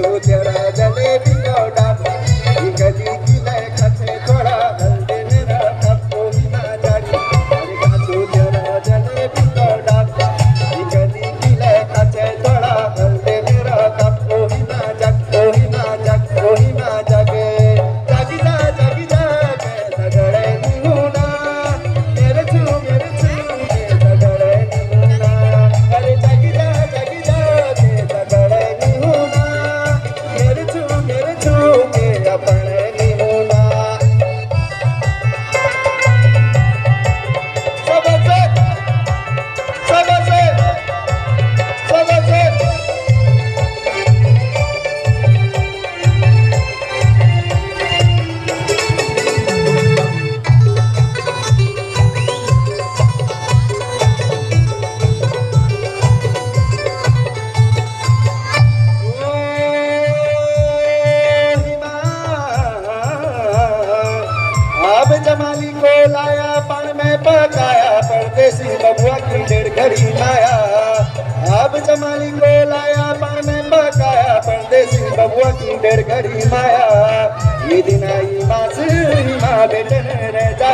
खातो तेरा जलेबी को डाबा गली की लय खाते थोड़ा हल्दे मेरा कपो ना जाड़ी अरे खातो तेरा जलेबी को डाबा गली की लय खाते थोड़ा हल्दे मेरा कपो ना जागे जागी जागे लगड़े निहुना मेरे छू के लगड़े निहुना अरे जागी जागे लगड़े निहुना मेरे छू के अपने निहुना सबसे अब जमाली को लाया पण में पकाया परदेसी बबुआ की डेढ़ घड़ी लाया अब जमाली को लाया पण में पकाया परदेसी बबुआ की डेढ़ घड़ी माया ये दिन आई माँ से माँ बेटे रह जा